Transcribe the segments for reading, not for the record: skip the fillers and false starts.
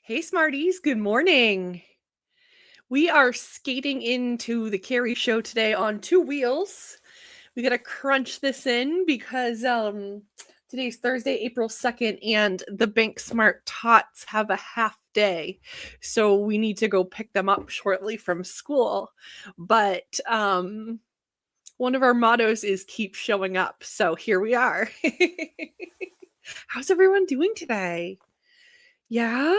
Hey, Smarties. Good morning. We are skating into the Carrie show today on two wheels. We got to crunch this in because today's Thursday, April 2nd, and the Bank Smart Tots have a half day. So we need to go pick them up shortly from school. But one of our mottos is keep showing up. So here we are. How's everyone doing today? Yeah?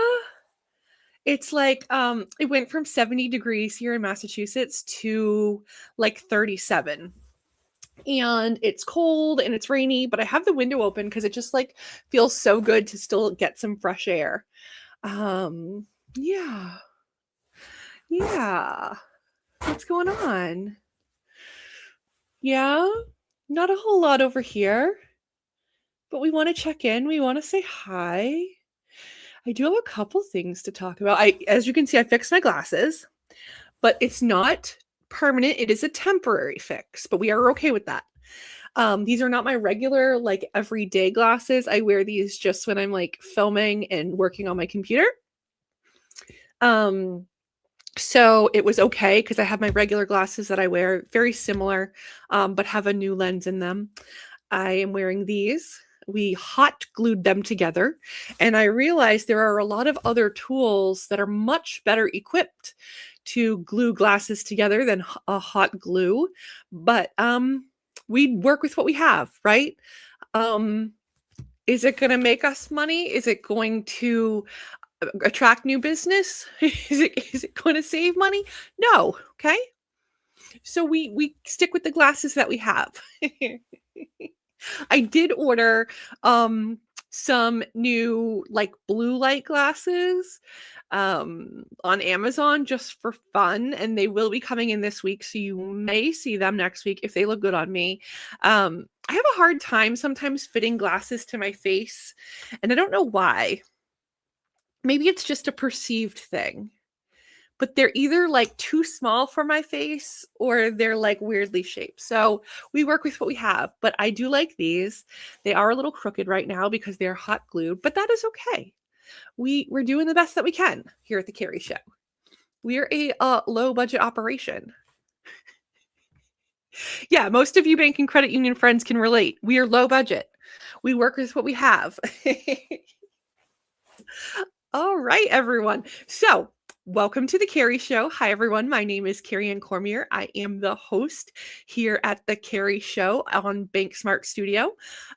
It's like, it went from 70 degrees here in Massachusetts to like 37. And it's cold and it's rainy, but I have the window open because it just like feels so good to still get some fresh air. Um, yeah. Yeah. What's going on? Yeah. Not a whole lot over here, but we want to check in. We want to say hi. I do have a couple things to talk about. As you can see, I fixed my glasses, but it's not permanent. It is a temporary fix, but we are okay with that. These are not my regular, like, everyday glasses. I wear these just when I'm like filming and working on my computer. So it was okay because I have my regular glasses that I wear, very similar, but have a new lens in them. I am wearing these. We hot glued them together, and I realized there are a lot of other tools that are much better equipped to glue glasses together than a hot glue. But we work with what we have, right? Is it going to make us money? Is it going to attract new business? Is it going to save money? No. Okay. So we stick with the glasses that we have. I did order some new like blue light glasses on Amazon just for fun, and they will be coming in this week, so you may see them next week if they look good on me. I have a hard time sometimes fitting glasses to my face, and I don't know why. Maybe it's just a perceived thing, but they're either like too small for my face or they're like weirdly shaped. So we work with what we have, but I do like these. They are a little crooked right now because they're hot glued, but that is okay. We're doing the best that we can here at the Carrie Show. We're a low budget operation. Yeah, most of you bank and credit union friends can relate. We are low budget. We work with what we have. All right, everyone. So welcome to the Carrie Show. Hi, everyone. My name is Carrie Ann Cormier. I am the host here at the Carrie Show on Bank Smart Studio.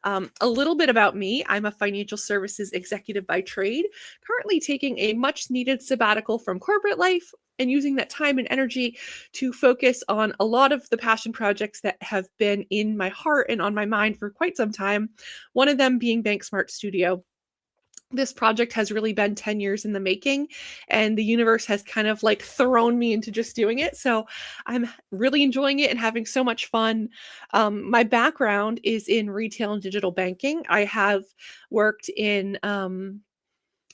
A little bit about me. I'm a financial services executive by trade, currently taking a much needed sabbatical from corporate life and using that time and energy to focus on a lot of the passion projects that have been in my heart and on my mind for quite some time. One of them being Bank Smart Studio. This project has really been 10 years in the making, and the universe has kind of like thrown me into just doing it. So I'm really enjoying it and having so much fun. My background is in retail and digital banking. I have worked in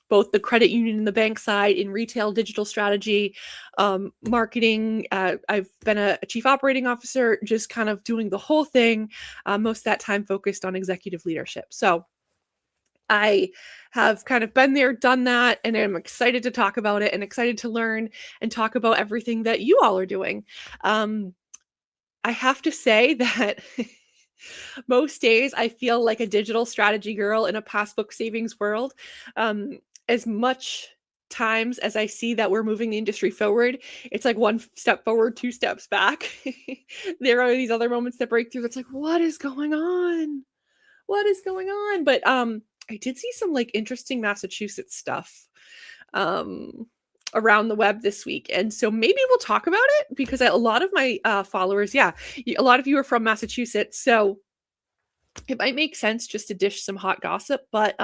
both the credit union and the bank side in retail digital strategy, marketing. I've been a chief operating officer, just kind of doing the whole thing, most of that time focused on executive leadership. So I have kind of been there, done that, and I'm excited to talk about it and excited to learn and talk about everything that you all are doing. I have to say that most days I feel like a digital strategy girl in a passbook savings world. As much times as I see that we're moving the industry forward, it's like one step forward, two steps back. There are these other moments that break through that's like, what is going on? What is going on? But I did see some like interesting Massachusetts stuff around the web this week. And so maybe we'll talk about it because a lot of my followers, yeah, a lot of you are from Massachusetts. So it might make sense just to dish some hot gossip. But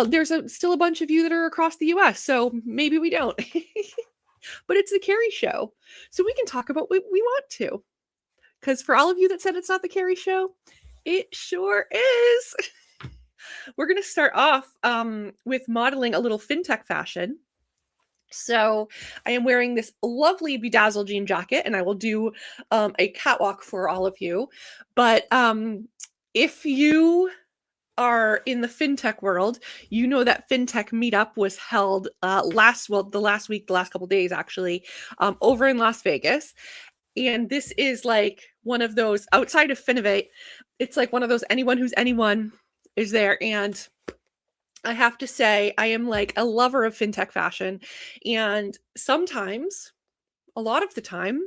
there's still a bunch of you that are across the US. So maybe we don't. But it's the Carrie Show. So we can talk about what we want to. Because for all of you that said it's not the Carrie Show, it sure is. We're going to start off with modeling a little fintech fashion. So I am wearing this lovely bedazzled jean jacket, and I will do a catwalk for all of you. But if you are in the fintech world, you know that Fintech Meetup was held the last week, the last couple days actually, over in Las Vegas. And this is like one of those outside of Finovate. It's like one of those anyone who's anyone is there. And I have to say, I am like a lover of fintech fashion. And sometimes, a lot of the time,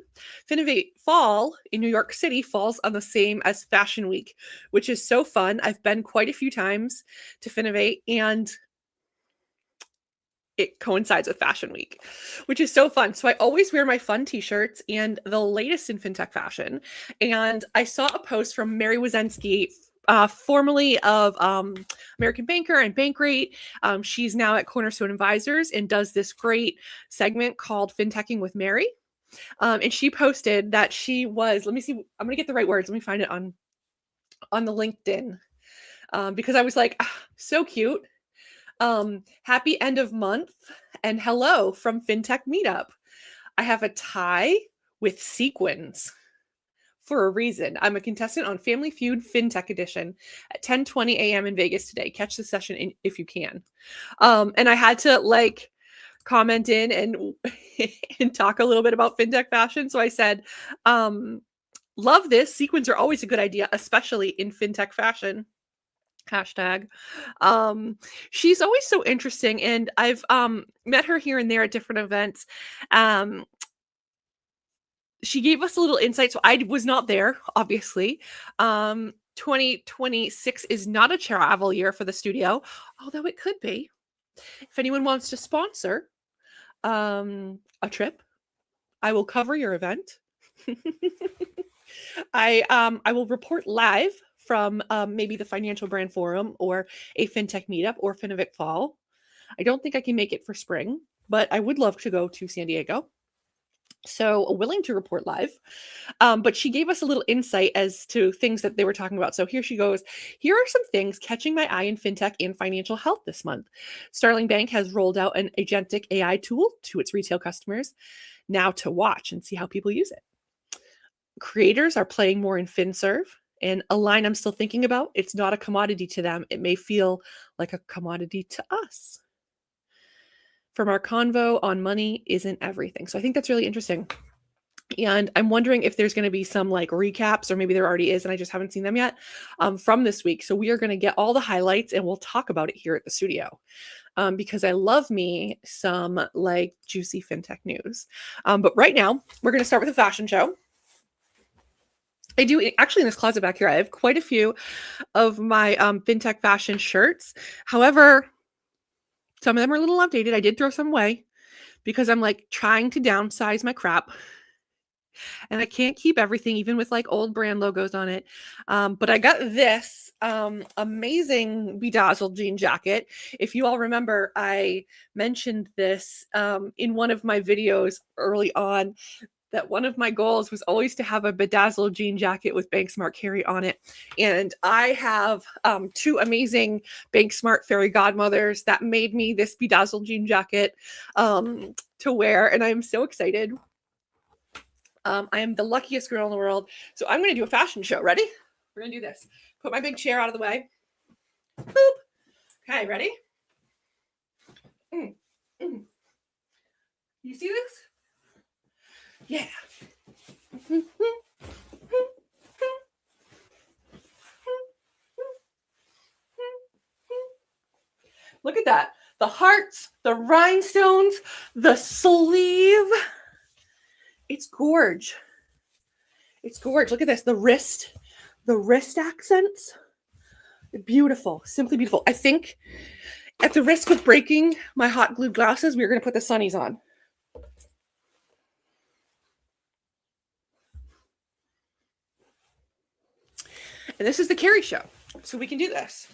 Finovate Fall in New York City falls on the same as Fashion Week, which is so fun. I've been quite a few times to Finovate, and it coincides with Fashion Week, which is so fun. So I always wear my fun t-shirts and the latest in fintech fashion. And I saw a post from Mary Wisniewski, formerly of American Banker and Bankrate. She's now at Cornerstone Advisors and does this great segment called Finteching with Mary. And she posted that she was, let me see, I'm going to get the right words. Let me find it on the LinkedIn, because I was like, so cute. Happy end of month and hello from Fintech Meetup. I have a tie with sequins for a reason. I'm a contestant on Family Feud Fintech Edition at 10:20 a.m. in Vegas today. Catch the session if you can. And I had to like comment in and talk a little bit about fintech fashion. So I said, love this. Sequins are always a good idea, especially in fintech fashion. Hashtag. She's always so interesting, and I've met her here and there at different events. She gave us a little insight, so I was not there, obviously. 2026 is not a travel year for the studio, although it could be. If anyone wants to sponsor a trip, I will cover your event. I will report live from maybe the Financial Brand Forum or a Fintech Meetup or Finovate Fall. I don't think I can make it for spring, but I would love to go to San Diego. So willing to report live. But she gave us a little insight as to things that they were talking about. So here she goes. Here are some things catching my eye in fintech and financial health this month. Starling Bank has rolled out an agentic AI tool to its retail customers. Now to watch and see how people use it. Creators are playing more in FinServe. And a line I'm still thinking about, it's not a commodity to them. It may feel like a commodity to us. From our convo on money isn't everything. So I think that's really interesting. And I'm wondering if there's going to be some like recaps, or maybe there already is, and I just haven't seen them yet, from this week. So we are going to get all the highlights and we'll talk about it here at the studio. Because I love me some like juicy fintech news. But right now, we're going to start with a fashion show. I do actually in this closet back here, I have quite a few of my fintech fashion shirts. However, some of them are a little outdated. I did throw some away because I'm like trying to downsize my crap. And I can't keep everything, even with like old brand logos on it. But I got this amazing bedazzled jean jacket. If you all remember, I mentioned this in one of my videos early on, that one of my goals was always to have a bedazzled jean jacket with Banksmart Carrie on it. And I have two amazing Banksmart fairy godmothers that made me this bedazzled jean jacket to wear. And I'm so excited. I am the luckiest girl in the world. So I'm going to do a fashion show. Ready? We're going to do this. Put my big chair out of the way. Boop. Okay, ready? You see this? Yeah. Look at that. The hearts, the rhinestones, the sleeve. It's gorge. It's gorge. Look at this. The wrist accents. Beautiful. Simply beautiful. I think at the risk of breaking my hot glued glasses, we're going to put the sunnies on. And this is the Carrie show. So we can do this.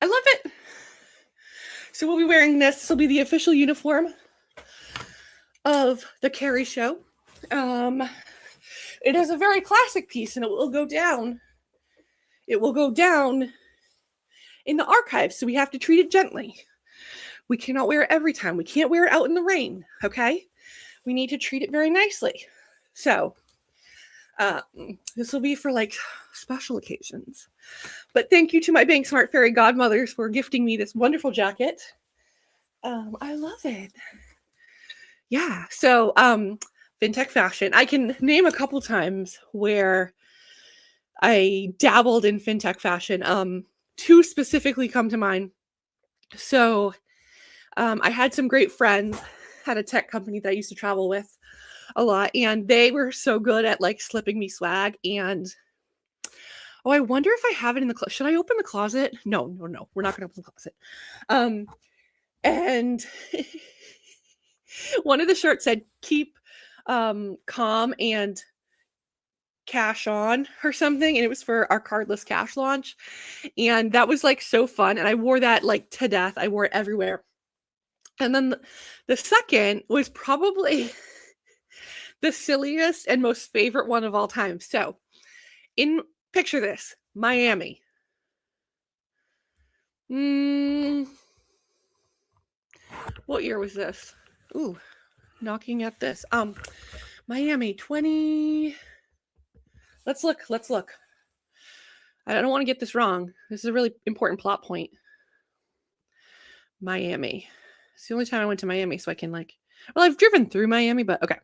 I love it. So we'll be wearing this. This will be the official uniform of the Carrie show. It is a very classic piece, and it will go down. It will go down in the archives, so we have to treat it gently. We cannot wear it every time. We can't wear it out in the rain, okay? We need to treat it very nicely. So this will be for like special occasions. But thank you to my Bank Smart Fairy godmothers for gifting me this wonderful jacket. I love it. Yeah, so Fintech fashion. I can name a couple times where I dabbled in Fintech fashion. Two specifically come to mind. So I had some great friends, had a tech company that I used to travel with a lot, and they were so good at like slipping me swag. And oh, I wonder if I have it in the closet. Should I open the closet? No, we're not gonna open the closet. And one of the shirts said keep calm and cash on or something, and it was for our cardless cash launch. And that was like so fun, and I wore that like to death. I wore it everywhere. And then the second was probably the silliest and most favorite one of all time. So picture this, Miami. What year was this? Ooh, knocking at this. Miami 20. Let's look. I don't want to get this wrong. This is a really important plot point. Miami. It's the only time I went to Miami, so I can well, I've driven through Miami, but okay.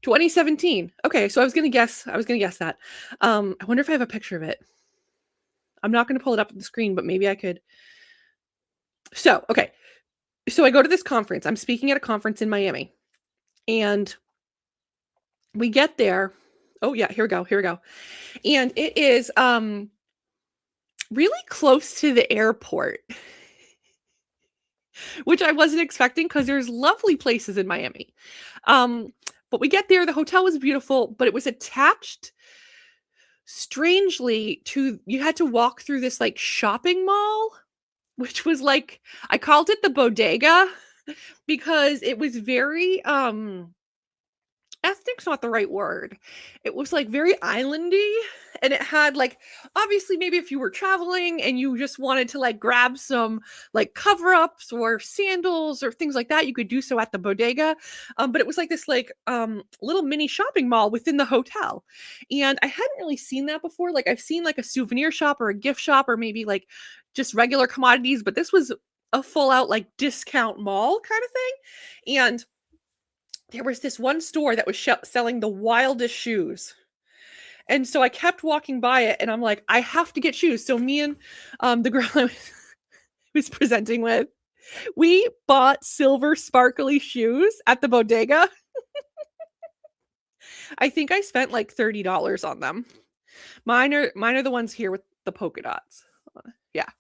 2017. Okay, so I was gonna guess that. I wonder if I have a picture of it. I'm not gonna pull it up on the screen, but maybe I could. So, okay. So I go to this conference. I'm speaking at a conference in Miami. And we get there. Oh yeah, here we go. And it is really close to the airport. Which I wasn't expecting because there's lovely places in Miami. But we get there, the hotel was beautiful, but it was attached strangely to, you had to walk through this like shopping mall, which was like, I called it the bodega because it was very, ethnic's not the right word. It was like very islandy, and it had like, obviously maybe if you were traveling and you just wanted to like grab some like cover-ups or sandals or things like that, you could do so at the bodega. But it was like this like little mini shopping mall within the hotel. And I hadn't really seen that before. Like I've seen like a souvenir shop or a gift shop or maybe like just regular commodities, but this was a full out like discount mall kind of thing. And there was this one store that was selling the wildest shoes. And so I kept walking by it and I'm like, I have to get shoes. So me and the girl I was presenting with, we bought silver sparkly shoes at the bodega. I think I spent like $30 on them. Mine are the ones here with the polka dots. Yeah.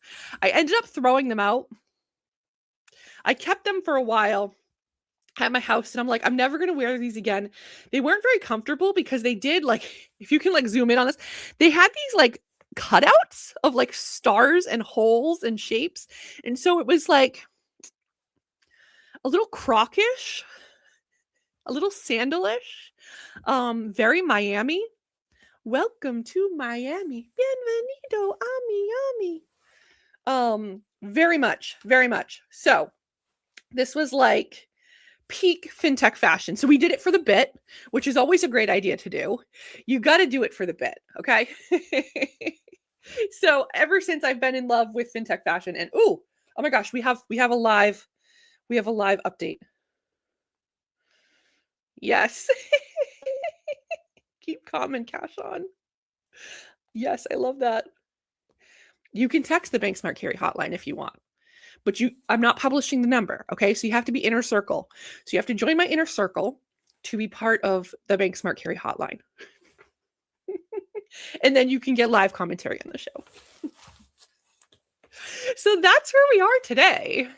I ended up throwing them out. I kept them for a while at my house and I'm like, I'm never going to wear these again. They weren't very comfortable because they did like, if you can like zoom in on this, they had these like cutouts of like stars and holes and shapes. And so it was like a little crockish, a little sandalish, very Miami. Welcome to Miami. Bienvenido a Miami. Very much. So this was like peak fintech fashion. So we did it for the bit, which is always a great idea to do. You got to do it for the bit, okay? So ever since I've been in love with fintech fashion, and oh my gosh, we have a live update. Yes. Keep calm and cash on. Yes, I love that. You can text the Bank Smart Carrie hotline if you want. But I'm not publishing the number, okay? So you have to be inner circle. So you have to join my inner circle to be part of the Bank Smart Carrie hotline. And then you can get live commentary on the show. So that's where we are today.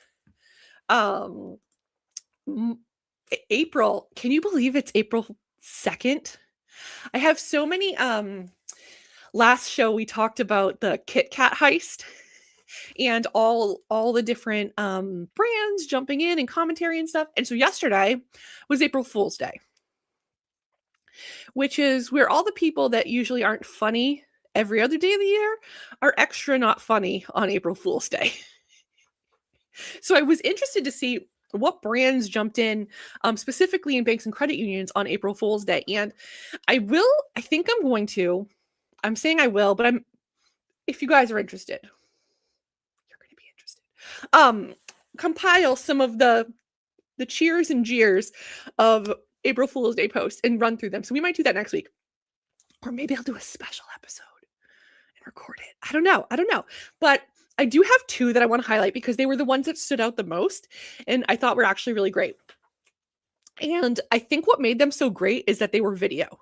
April, can you believe it's April 2nd? I have so many, last show we talked about the Kit Kat heist. And all the different brands jumping in and commentary and stuff. And so yesterday was April Fool's Day, which is where all the people that usually aren't funny every other day of the year are extra not funny on April Fool's Day. So I was interested to see what brands jumped in, specifically in banks and credit unions on April Fool's Day. And I think I'm going to, I'm saying I will, but if you guys are interested, you're going to be interested. Compile some of the cheers and jeers of April Fool's Day posts and run through them. So we might do that next week. Or maybe I'll do a special episode and record it. I don't know. But I do have two that I want to highlight because they were the ones that stood out the most and I thought were actually really great. And I think what made them so great is that they were video.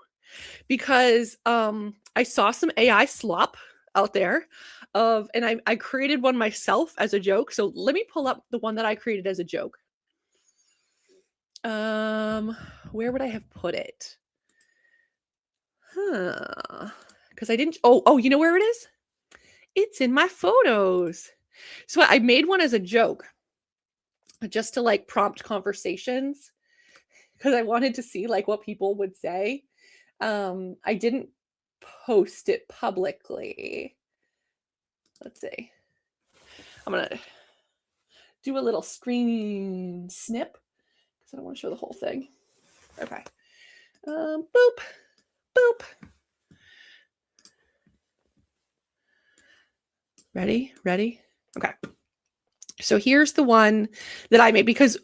Because I saw some AI slop out there and I created one myself as a joke. So let me pull up the one that I created as a joke. Where would I have put it? Because I didn't, you know where it is? It's in my photos. So I made one as a joke just to like prompt conversations because I wanted to see like what people would say. I didn't post it publicly. Let's see. I'm going to do a little screen snip because I don't want to show the whole thing. Okay. Boop, boop. Ready? Okay. So here's the one that I made because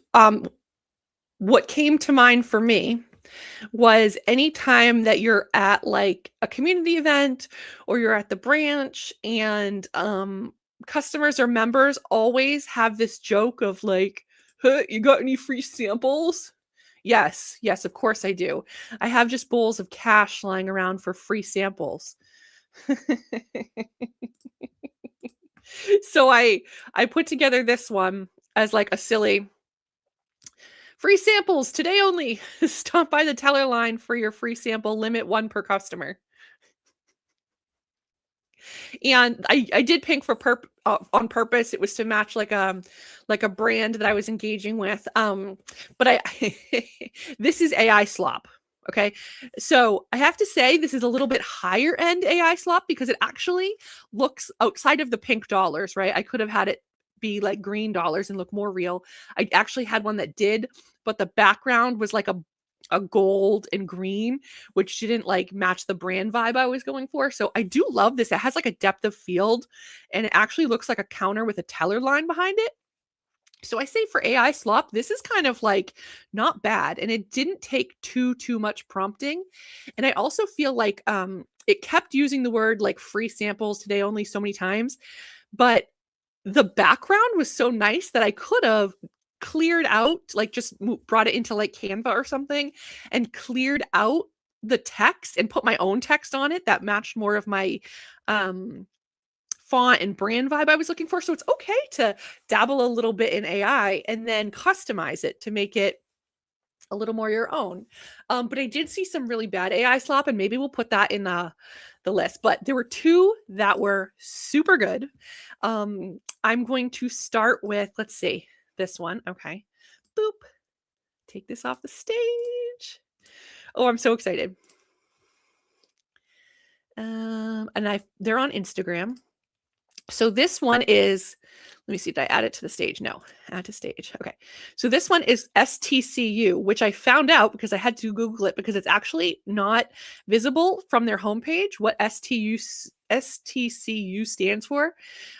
what came to mind for me was anytime that you're at like a community event or you're at the branch and customers or members always have this joke of like, hey, you got any free samples? Yes, of course I do. I have just bowls of cash lying around for free samples. So I put together this one as like a silly free samples today only. Stop by the teller line for your free sample, limit 1 per customer. And I did pink for on purpose. It was to match like a brand that I was engaging with. But this is AI slop. Okay. So I have to say this is a little bit higher end AI slop because it actually looks outside of the pink dollars, right? I could have had it be like green dollars and look more real. I actually had one that did, but the background was like a gold and green, which didn't like match the brand vibe I was going for. So I do love this. It has like a depth of field and it actually looks like a counter with a teller line behind it. So I say for AI slop, this is kind of like not bad. And it didn't take too much prompting. And I also feel like it kept using the word like free samples today only so many times, but the background was so nice that I could have cleared out, like just brought it into like Canva or something and cleared out the text and put my own text on it that matched more of my font and brand vibe I was looking for. So it's okay to dabble a little bit in AI and then customize it to make it a little more your own. But I did see some really bad AI slop and maybe we'll put that in the list. But there were 2 that were super good. I'm going to start with, let's see, this one. Okay. Boop. Take this off the stage. Oh, I'm so excited. And they're on Instagram. So this one is, let me see, did I add it to the stage? No, add to stage. Okay. So this one is STCU, which I found out because I had to Google it because it's actually not visible from their homepage what STCU stands for.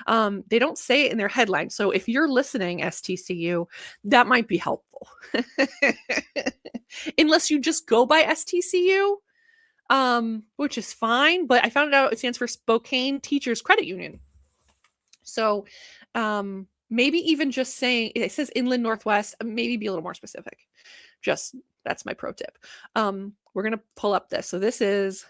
They don't say it in their headline. So if you're listening, STCU, that might be helpful. Unless you just go by STCU, which is fine. But I found out it stands for Spokane Teachers Credit Union. So maybe even just saying, it says Inland Northwest, maybe be a little more specific. Just, that's my pro tip. We're going to pull up this. So this is,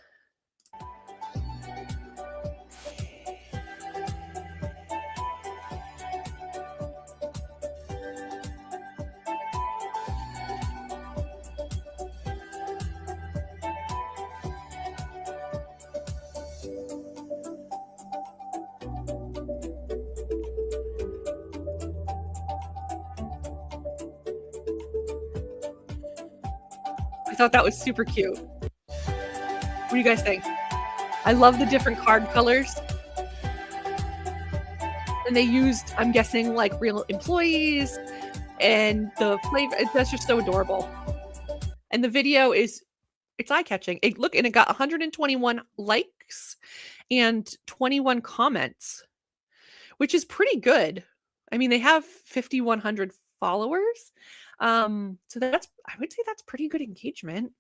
I thought that was super cute. What do you guys think? I love the different card colors. The And they used, I'm guessing, like real employees, and the flavor, that's just so adorable. And the video is, it's eye-catching. Look, and it got 121 likes and 21 comments, which is pretty good. I mean, they have 5,100 followers. So that's, I would say that's pretty good engagement.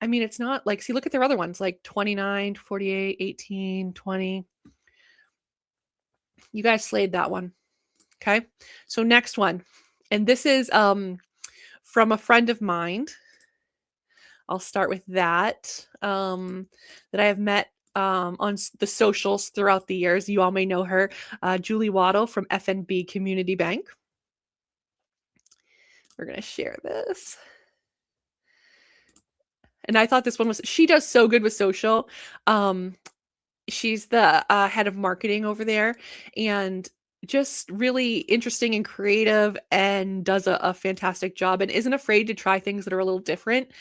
I mean, it's not like, see, look at their other ones, like 29, 48, 18, 20. You guys slayed that one. Okay. So next one. And this is from a friend of mine. I'll start with that. That I have met on the socials throughout the years. You all may know her, Julie Waddle from FNB Community Bank. We're going to share this. And I thought this one was, she does so good with social. She's the head of marketing over there, and just really interesting and creative, and does a fantastic job, and isn't afraid to try things that are a little different,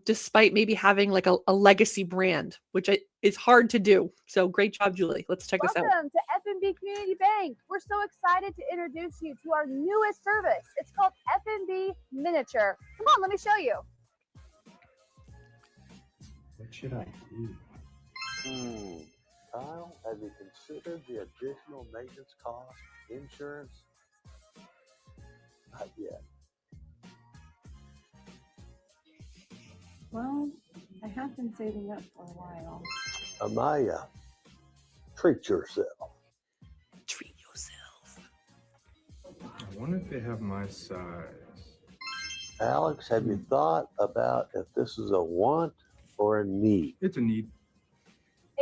despite maybe having like a legacy brand, which is hard to do. So great job, Julie. Let's check this out. Welcome to FNB Community Bank. We're so excited to introduce you to our newest service. It's called FNB Miniature. Come on, let me show you. What should I do? Kyle, have you considered the additional maintenance cost, insurance? Not yet. Well, I have been saving up for a while. Amaya, treat yourself. Treat yourself. I wonder if they have my size. Alex, have you thought about if this is a want or a need? It's a need.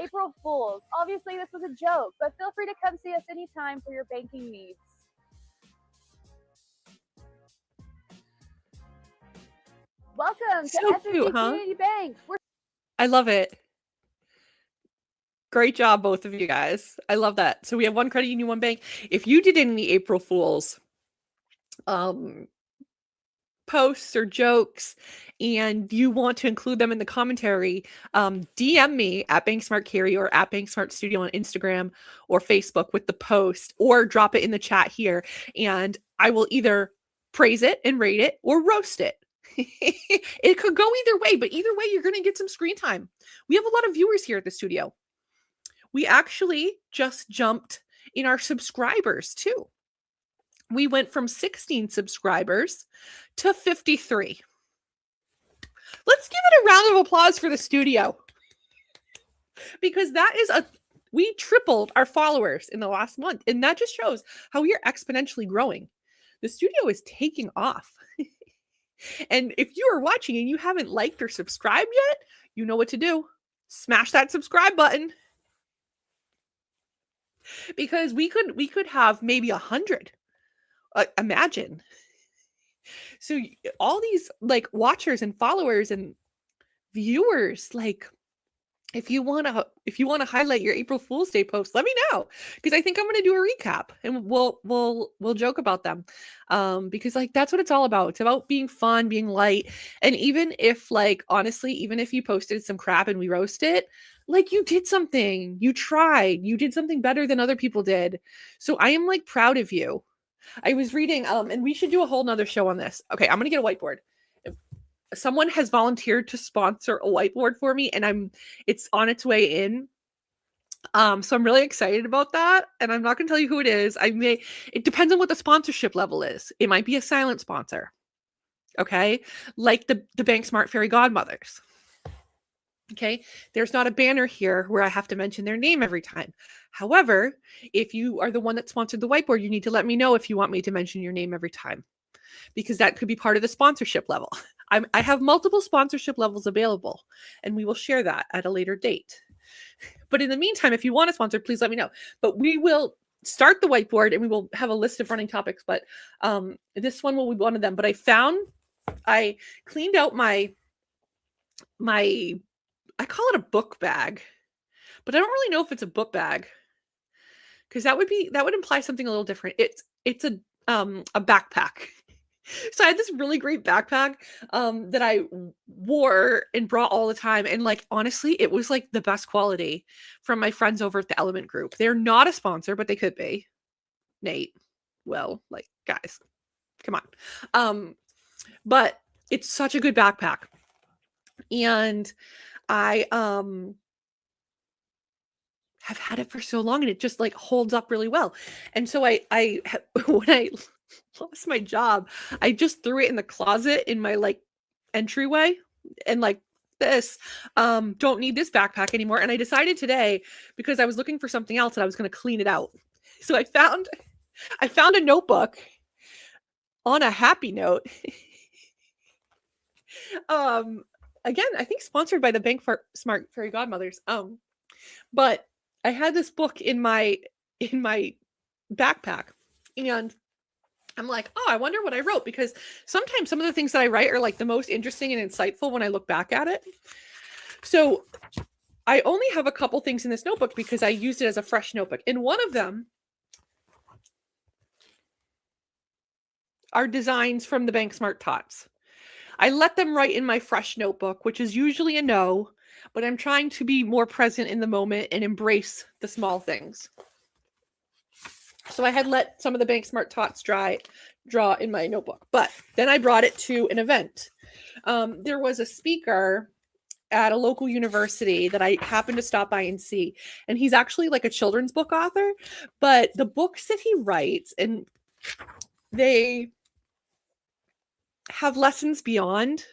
April Fools. Obviously, this was a joke, but feel free to come see us anytime for your banking needs. Welcome to So FNB cute, huh? Community Bank. I love it. Great job, both of you guys. I love that. So we have one credit union, one bank. If you did any April Fools posts or jokes and you want to include them in the commentary, DM me at BankSmart Carrie or at BankSmart Studio on Instagram or Facebook with the post, or drop it in the chat here, and I will either praise it and rate it or roast it. It could go either way, but either way, you're going to get some screen time. We have a lot of viewers here at the studio. We actually just jumped in our subscribers too. We went from 16 subscribers to 53. Let's give it a round of applause for the studio, because that is we tripled our followers in the last month, and that just shows how we are exponentially growing. The studio is taking off. And if you are watching and you haven't liked or subscribed yet, you know what to do. Smash that subscribe button. Because we could have maybe 100. Imagine. So all these like watchers and followers and viewers, like if you want to highlight your April Fool's Day post, let me know, because I think I'm going to do a recap and we'll joke about them, because like that's what it's all about. It's about being fun, being light. And even if, like, honestly, even if you posted some crap and we roast it, like, you did something, you tried, you did something better than other people did. So I am like proud of you. I was reading, and we should do a whole nother show on this. Okay, I'm going to get a whiteboard. Someone has volunteered to sponsor a whiteboard for me, and it's on its way in. So I'm really excited about that, and I'm not going to tell you who it is. It depends on what the sponsorship level is. It might be a silent sponsor. Okay? Like the BankSmart Fairy Godmothers. Okay? There's not a banner here where I have to mention their name every time. However, if you are the one that sponsored the whiteboard, you need to let me know if you want me to mention your name every time, because that could be part of the sponsorship level. I have multiple sponsorship levels available, and we will share that at a later date. But in the meantime, if you want to sponsor, please let me know. But we will start the whiteboard, and we will have a list of running topics. But this one will be one of them. But I cleaned out my I call it a book bag, but I don't really know if it's a book bag, because that would imply something a little different. It's a backpack. So I had this really great backpack that I wore and brought all the time. And like, honestly, it was like the best quality from my friends over at the Element Group. They're not a sponsor, but they could be. Nate, Will, like, guys, come on. But it's such a good backpack. And I have had it for so long, and it just like holds up really well. And so when I lost my job, I just threw it in the closet in my like entryway, and like, this don't need this backpack anymore. And I decided today, because I was looking for something else, and I was going to clean it out. So I found a notebook on a happy note. Again, I think sponsored by the Bank for Smart Fairy Godmothers. But I had this book in my backpack, and I'm like, oh, I wonder what I wrote, because sometimes some of the things that I write are like the most interesting and insightful when I look back at it. So I only have a couple things in this notebook because I used it as a fresh notebook. And one of them are designs from the Bank Smart Tots. I let them write in my fresh notebook, which is usually a no, but I'm trying to be more present in the moment and embrace the small things. So I had let some of the Bank Smart Tots draw in my notebook, but then I brought it to an event. There was a speaker at a local university that I happened to stop by and see, and he's actually like a children's book author, but the books that he writes, and they have lessons beyond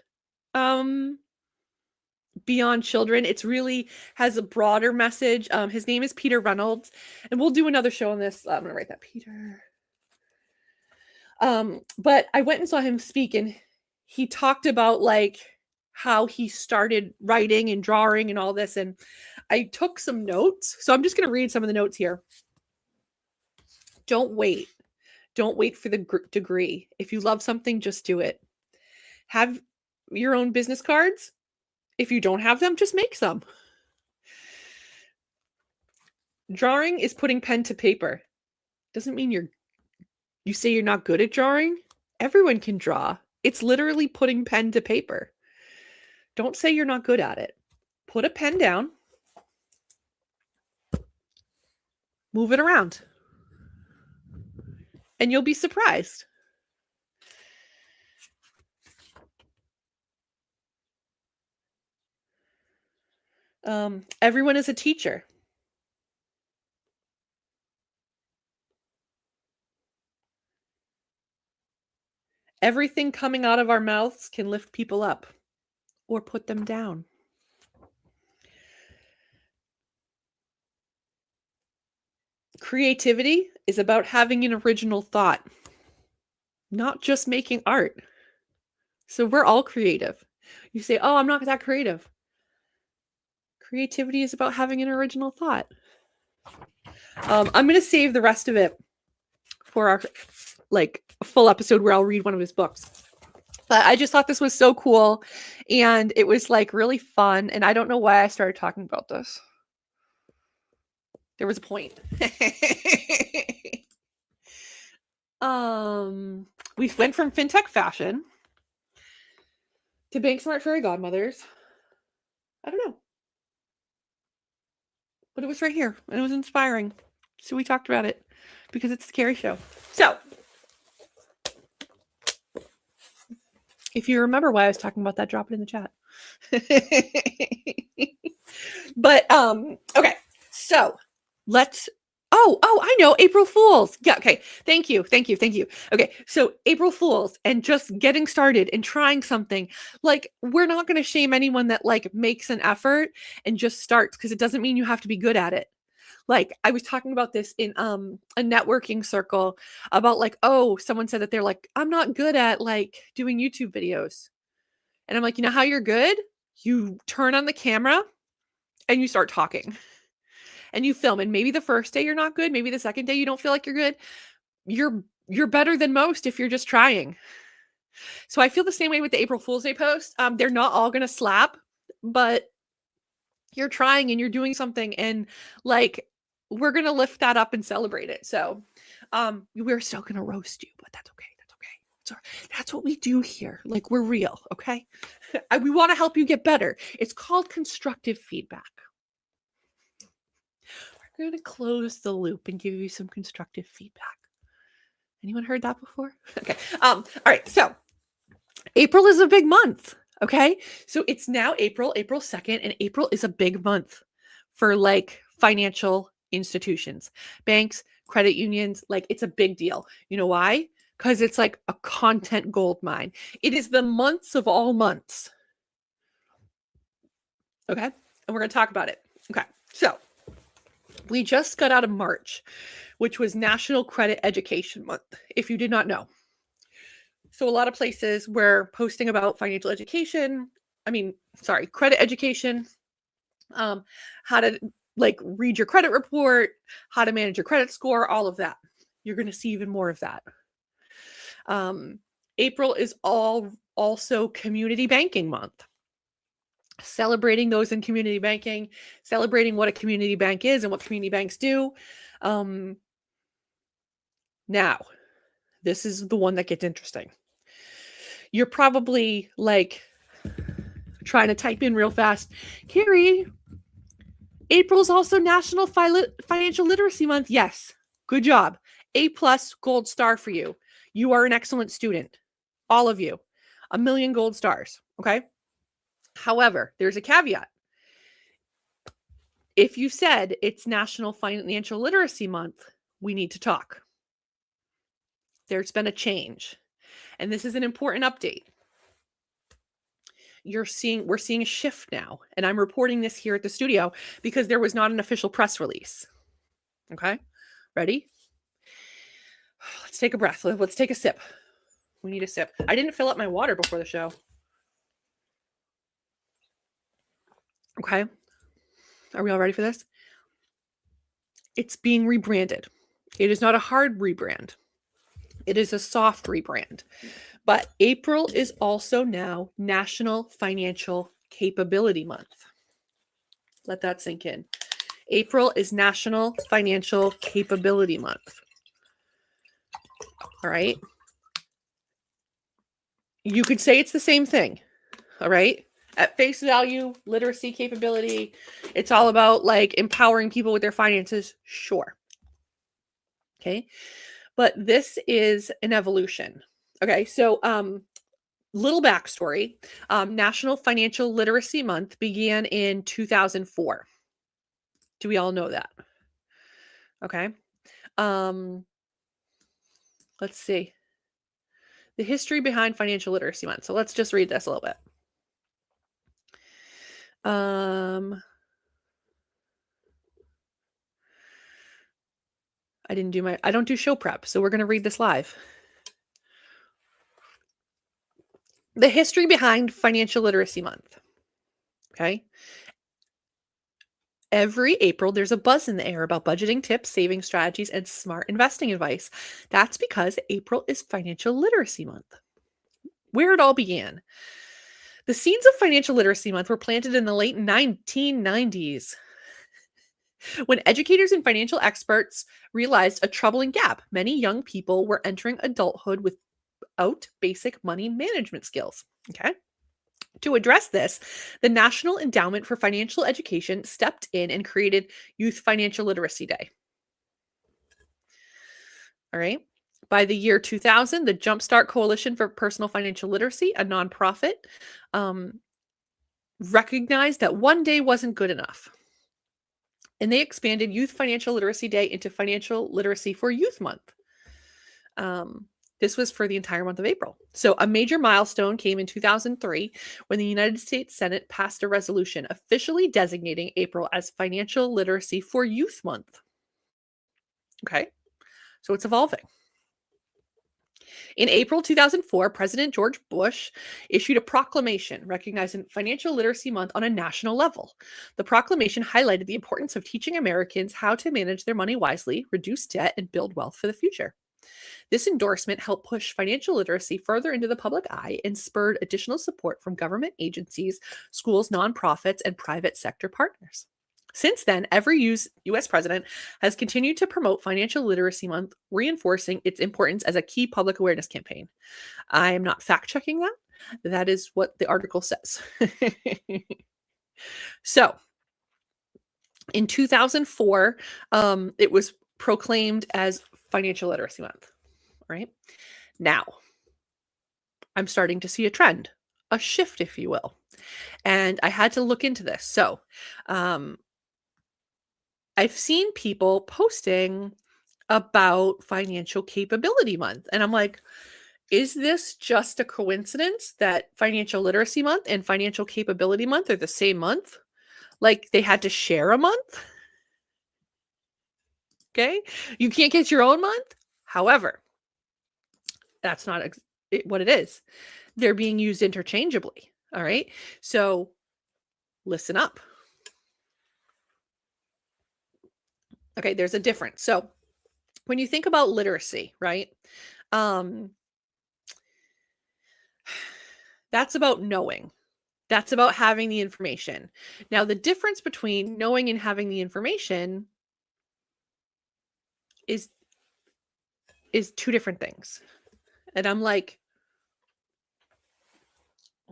children. It's really has a broader message. His name is Peter Reynolds, and we'll do another show on this. I'm gonna write that, Peter. But I went and saw him speak, and he talked about like how he started writing and drawing and all this, and I took some notes. So I'm just gonna read some of the notes here. Don't wait for the degree. If you love something, just do it. Have your own business cards. If you don't have them, just make some. Drawing is putting pen to paper. Doesn't mean you say you're not good at drawing. Everyone can draw. It's literally putting pen to paper. Don't say you're not good at it. Put a pen down. Move it around. And you'll be surprised. Everyone is a teacher. Everything coming out of our mouths can lift people up or put them down. Creativity is about having an original thought, not just making art. So we're all creative. You say, oh, I'm not that creative. Creativity is about having an original thought. I'm going to save the rest of it for our like full episode where I'll read one of his books. But I just thought this was so cool, and it was like really fun. And I don't know why I started talking about this. There was a point. We went from Fintech fashion to Bank Smart Fairy Godmothers. I don't know. But it was right here, and it was inspiring. So we talked about it because it's the Carrie Show. So if you remember why I was talking about that, drop it in the chat. But okay. So let's I know, April Fools. Yeah, okay. Thank you. Okay, so April Fools and just getting started and trying something. Like, we're not going to shame anyone that like makes an effort and just starts, because it doesn't mean you have to be good at it. Like, I was talking about this in a networking circle about like, oh, someone said that they're like, I'm not good at like doing YouTube videos. And I'm like, you know how you're good? You turn on the camera and you start talking. And you film, and maybe the first day you're not good, maybe the second day you don't feel like you're good. You're better than most if you're just trying. So I feel the same way with the April Fool's Day post. They're not all gonna slap, but you're trying and you're doing something, and like, we're gonna lift that up and celebrate it. So we're still gonna roast you, but that's okay. So that's what we do here. Like, we're real, okay? We want to help you get better. It's called constructive feedback. We're going to close the loop and give you some constructive feedback. Anyone heard that before? Okay. All right. So April is a big month. Okay. So it's now April 2nd, and April is a big month for like financial institutions, banks, credit unions. Like it's a big deal. You know why? Because it's like a content gold mine. It is the months of all months. Okay. And we're going to talk about it. Okay. So we just got out of March, which was National Credit Education Month, if you did not know. So a lot of places were posting about financial education. Credit education, how to like read your credit report, how to manage your credit score, all of that. You're going to see even more of that. April is also Community Banking Month. Celebrating those in community banking, celebrating what a community bank is and what community banks do. Now, this is the one that gets interesting. You're probably like trying to type in real fast, Carrie, April's also National Financial Literacy Month. Yes, good job. A+ gold star for you. You are an excellent student. All of you. 1 million gold stars. Okay. However, there's a caveat. If you said it's National Financial Literacy Month, we need to talk. There's been a change. And this is an important update. We're seeing a shift now. And I'm reporting this here at the studio because there was not an official press release. Okay. Ready? Let's take a breath. Let's take a sip. We need a sip. I didn't fill up my water before the show. Okay. Are we all ready for this? It's being rebranded. It is not a hard rebrand. It is a soft rebrand. But April is also now National Financial Capability Month. Let that sink in. April is National Financial Capability Month. All right. You could say it's the same thing. All right. At face value, literacy capability, it's all about like empowering people with their finances. Sure. Okay. But this is an evolution. Okay. So, little backstory. National Financial Literacy Month began in 2004. Do we all know that? Okay. Let's see. The history behind Financial Literacy Month. So let's just read this a little bit. I don't do show prep, so we're going to read this live. The history behind Financial Literacy Month. Okay. Every April, there's a buzz in the air about budgeting tips, saving strategies, and smart investing advice. That's because April is Financial Literacy Month. Where it all began. The seeds of Financial Literacy Month were planted in the late 1990s when educators and financial experts realized a troubling gap. Many young people were entering adulthood without basic money management skills. Okay. To address this, the National Endowment for Financial Education stepped in and created Youth Financial Literacy Day. All right. By the year 2000, the Jumpstart Coalition for Personal Financial Literacy, a nonprofit, recognized that one day wasn't good enough. And they expanded Youth Financial Literacy Day into Financial Literacy for Youth Month. This was for the entire month of April. So a major milestone came in 2003 when the United States Senate passed a resolution officially designating April as Financial Literacy for Youth Month. Okay, so it's evolving. In April 2004, President George Bush issued a proclamation recognizing Financial Literacy Month on a national level. The proclamation highlighted the importance of teaching Americans how to manage their money wisely, reduce debt, and build wealth for the future. This endorsement helped push financial literacy further into the public eye and spurred additional support from government agencies, schools, nonprofits, and private sector partners. Since then, every U.S. president has continued to promote Financial Literacy Month, reinforcing its importance as a key public awareness campaign. I am not fact-checking that. That is what the article says. So, in 2004, it was proclaimed as Financial Literacy Month. right? Now, I'm starting to see a trend, a shift, if you will. And I had to look into this. So, um, I've seen people posting about Financial Capability Month. And I'm like, is this just a coincidence that Financial Literacy Month and Financial Capability Month are the same month? Like they had to share a month? Okay. You can't get your own month. However, that's not what it is. They're being used interchangeably. All right. So listen up. Okay. There's a difference. So when you think about literacy, right? Um, that's about knowing. That's about having the information. Now, the difference between knowing and having the information is two different things. And I'm like,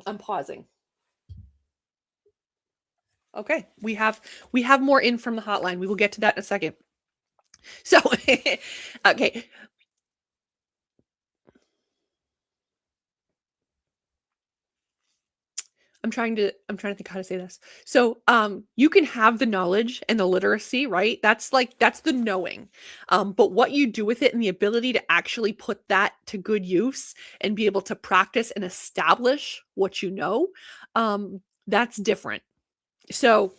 I'm pausing. Okay, we have more in from the hotline. We will get to that in a second. So, okay. I'm trying to think how to say this. So, you can have the knowledge and the literacy, right? That's the knowing. But what you do with it and the ability to actually put that to good use and be able to practice and establish what you know, that's different. So,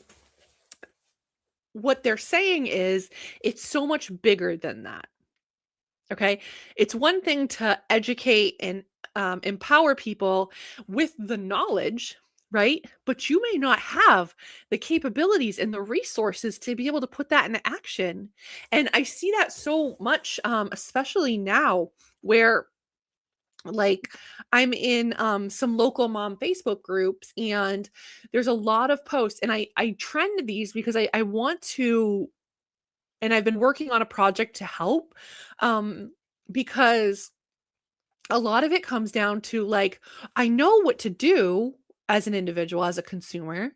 what they're saying is it's so much bigger than that. Okay. It's one thing to educate and empower people with the knowledge, right? But you may not have the capabilities and the resources to be able to put that into action. And I see that so much, especially now where like I'm in some local mom Facebook groups and there's a lot of posts and I trend these because I want to, and I've been working on a project to help because a lot of it comes down to like, I know what to do as an individual, as a consumer.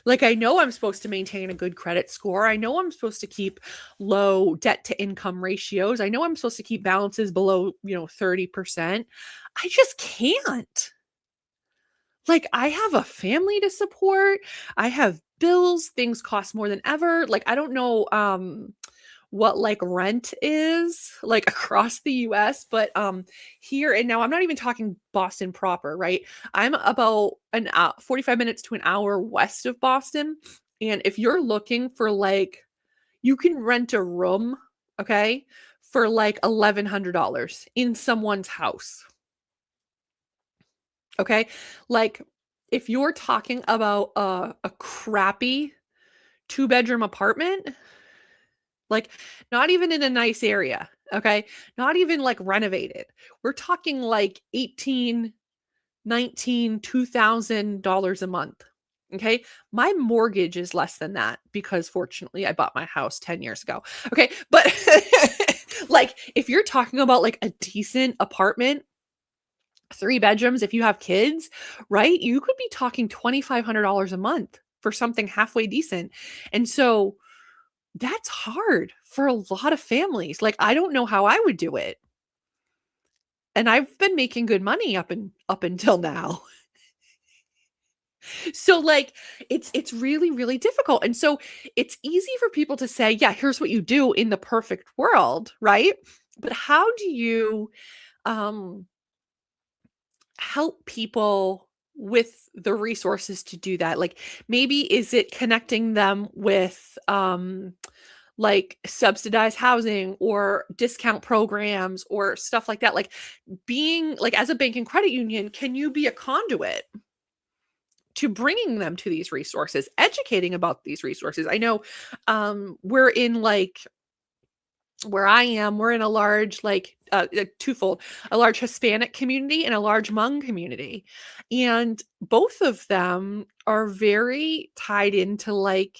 Like, I know I'm supposed to maintain a good credit score. I know I'm supposed to keep low debt to income ratios. I know I'm supposed to keep balances below, 30%. I just can't. Like, I have a family to support. I have bills. Things cost more than ever. Like, I don't know what like rent is like across the US, but here and now I'm not even talking Boston proper, right? I'm about 45 minutes to an hour west of Boston. And if you're looking for like you can rent a room, okay, for like $1,100 in someone's house. Okay? Like if you're talking about a crappy 2-bedroom apartment, like not even in a nice area, okay? Not even like renovated. We're talking like 18, 19, $2,000 a month. Okay? My mortgage is less than that because fortunately I bought my house 10 years ago. Okay? But like if you're talking about like a decent apartment, 3 bedrooms if you have kids, right? You could be talking $2,500 a month for something halfway decent. And so that's hard for a lot of families. Like, I don't know how I would do it. And I've been making good money up until now. So like it's really, really difficult. And so it's easy for people to say, yeah, here's what you do in the perfect world, right? But how do you um help people with the resources to do that? Like maybe is it connecting them with like subsidized housing or discount programs or stuff like that? Like being like as a bank and credit union, can you be a conduit to bringing them to these resources, educating about these resources? I know we're in like where I am, we're in a large, like, twofold, a large Hispanic community and a large Hmong community. And both of them are very tied into like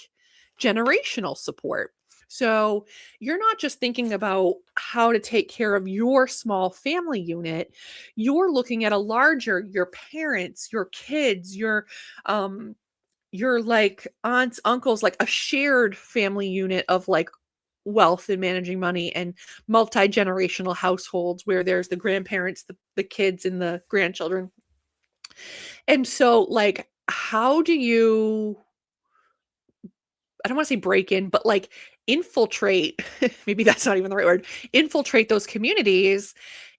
generational support. So you're not just thinking about how to take care of your small family unit, you're looking at a larger, your parents, your kids, your like aunts, uncles, like a shared family unit of like wealth and managing money and multi-generational households where there's the grandparents, the kids, and the grandchildren. And so, like, how do you, I don't want to say break in, but like infiltrate, maybe that's not even the right word, infiltrate those communities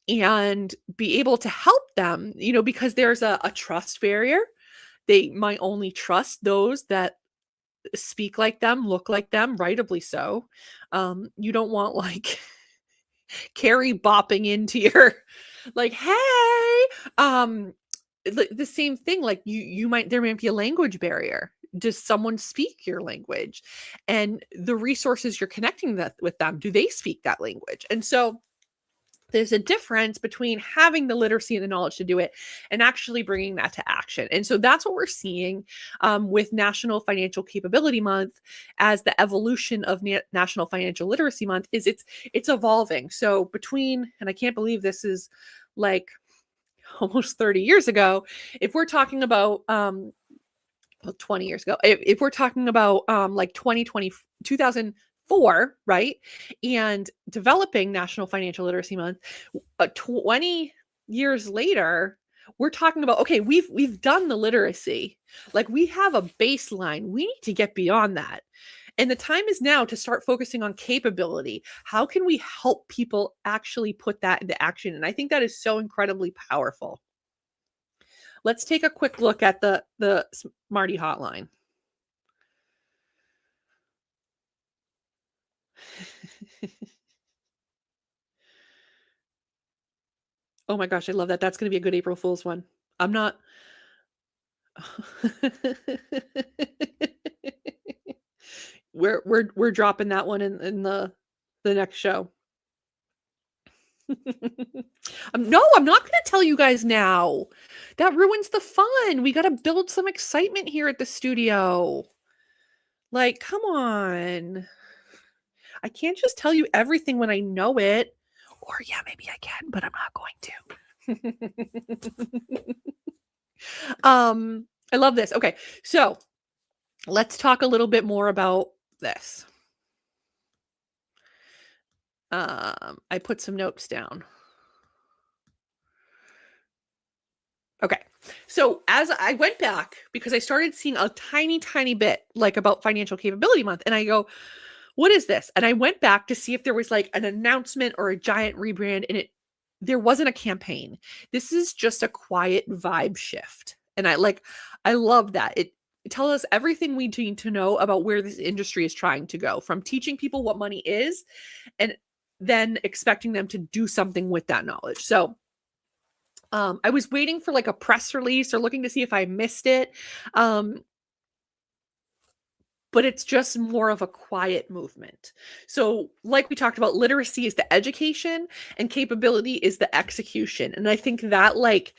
and be able to help them, because there's a trust barrier. They might only trust those that speak like them, look like them, rightably so. You don't want like Carrie bopping into your like, hey, the same thing, like there might be a language barrier. Does someone speak your language? And the resources you're connecting with them, do they speak that language? And so there's a difference between having the literacy and the knowledge to do it and actually bringing that to action. And so that's what we're seeing with National Financial Capability Month as the evolution of National Financial Literacy Month is it's evolving. So and I can't believe this is like almost 30 years ago, if we're talking about 20 years ago, if we're talking about like 2004, right? And developing National Financial Literacy Month, 20 years later, we're talking about, okay, we've done the literacy. Like we have a baseline. We need to get beyond that. And the time is now to start focusing on capability. How can we help people actually put that into action? And I think that is so incredibly powerful. Let's take a quick look at the Smarty Hotline. Oh my gosh, I love that. That's going to be a good April Fool's one. I'm not. We're dropping that one in the next show. No, I'm not going to tell you guys now. That ruins the fun. We got to build some excitement here at the studio. Like, come on. I can't just tell you everything when I know it. Or yeah, maybe I can, but I'm not going to. I love this. Okay, so let's talk a little bit more about this. I put some notes down. Okay, so as I went back, because I started seeing a tiny bit like about Financial Capability Month, and I go, what is this? And I went back to see if there was like an announcement or a giant rebrand, and there wasn't a campaign. This is just a quiet vibe shift. And I love that. It tells us everything we need to know about where this industry is trying to go, from teaching people what money is and then expecting them to do something with that knowledge. So I was waiting for like a press release or looking to see if I missed it. But it's just more of a quiet movement. So like we talked about, literacy is the education and capability is the execution. And I think that like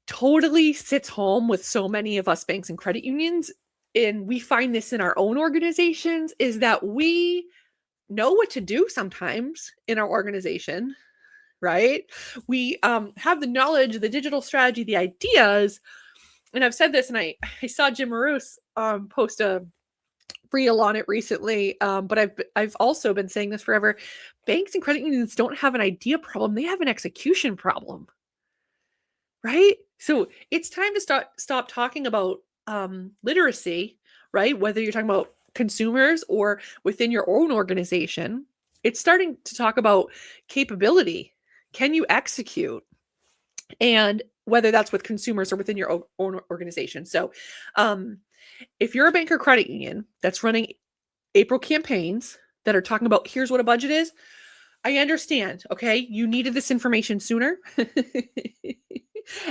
totally sits home with so many of us banks and credit unions. And we find this in our own organizations, is that we know what to do sometimes in our organization, right? We have the knowledge, the digital strategy, the ideas. And I've said this, and I saw Jim Maroos post a reel on it recently, but I've also been saying this forever. Banks and credit unions don't have an idea problem; they have an execution problem, right? So it's time to stop talking about literacy, right? Whether you're talking about consumers or within your own organization, it's starting to talk about capability. Can you execute? And whether that's with consumers or within your own organization. So, if you're a bank or credit union that's running April campaigns that are talking about, here's what a budget is, I understand, okay? You needed this information sooner.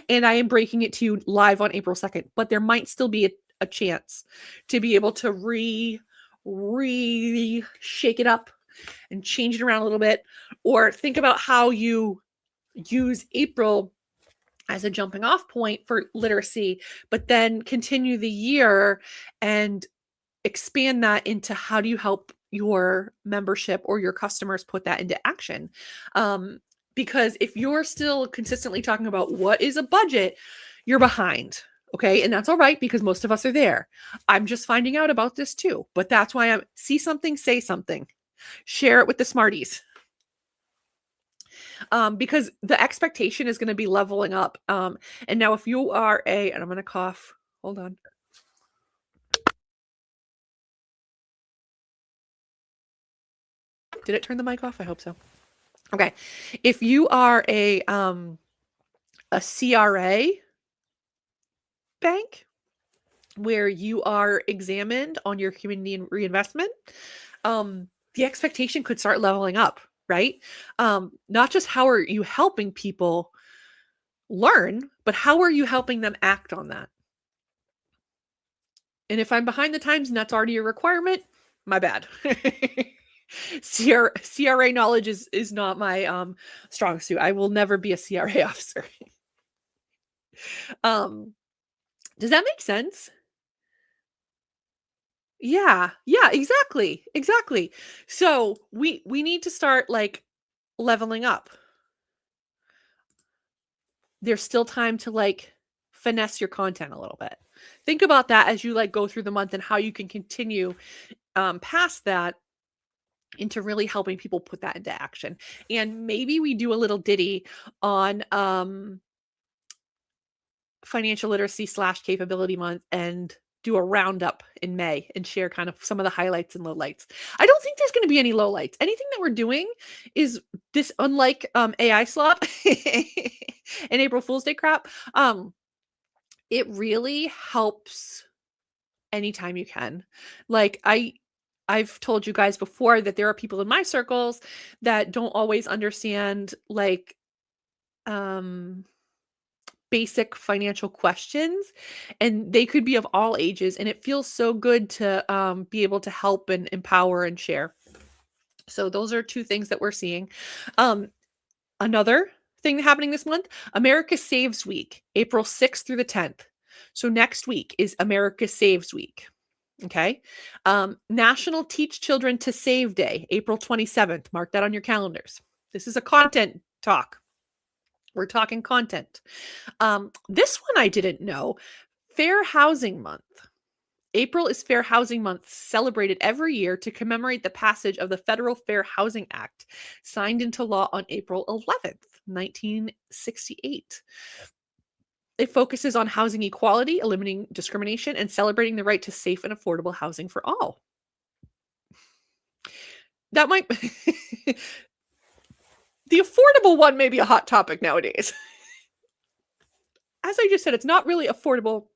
And I am breaking it to you live on April 2nd. But there might still be a chance to be able to really shake it up and change it around a little bit. Or think about how you use April as a jumping off point for literacy, but then continue the year and expand that into how do you help your membership or your customers put that into action. Because if you're still consistently talking about what is a budget, you're behind. Okay. And that's all right, because most of us are there. I'm just finding out about this too, but that's why see something, say something. Share it with the smarties. Because the expectation is going to be leveling up. And now if you are and I'm going to cough, hold on. Did it turn the mic off? I hope so. Okay. If you are a CRA bank where you are examined on your community reinvestment, the expectation could start leveling up, right? Not just how are you helping people learn, but how are you helping them act on that? And if I'm behind the times and that's already a requirement, my bad. CRA knowledge is not my strong suit. I will never be a CRA officer. Does that make sense? Yeah, exactly. So we need to start like leveling up. There's still time to like finesse your content a little bit. Think about that as you like go through the month and how you can continue past that into really helping people put that into action. And maybe we do a little ditty on financial literacy / capability month and do a roundup in May and share kind of some of the highlights and lowlights. I don't think there's going to be any lowlights. Anything that we're doing is this, unlike AI slop and April Fool's Day crap. It really helps anytime you can. Like I've told you guys before that there are people in my circles that don't always understand like basic financial questions, and they could be of all ages, and it feels so good to be able to help and empower and share. So those are two things that we're seeing. Another thing happening this month, America Saves Week, April 6th through the 10th. So next week is America Saves Week. Okay. National Teach Children to Save Day, April 27th. Mark that on your calendars. This is a content talk. We're talking content. This one I didn't know. Fair Housing Month. April is Fair Housing Month, celebrated every year to commemorate the passage of the Federal Fair Housing Act, signed into law on April 11th, 1968. It focuses on housing equality, eliminating discrimination, and celebrating the right to safe and affordable housing for all. That might... The affordable one may be a hot topic nowadays. As I just said, it's not really affordable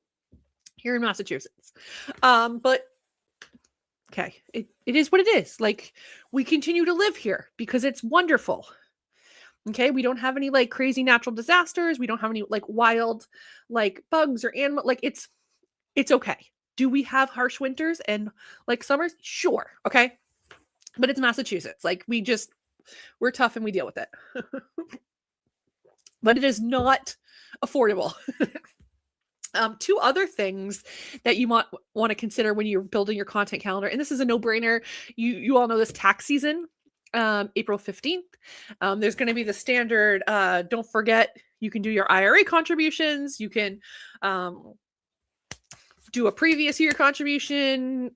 here in Massachusetts. But okay, it is what it is. Like, we continue to live here because it's wonderful. Okay, we don't have any like crazy natural disasters. We don't have any like wild like bugs or animal. Like it's okay. Do we have harsh winters and like summers? Sure. Okay. But it's Massachusetts. Like we're tough and we deal with it. But it is not affordable. Two other things that you might want to consider when you're building your content calendar, and this is a no-brainer. You all know this tax season, April 15th. There's going to be the standard, don't forget, you can do your IRA contributions. You can do a previous year contribution.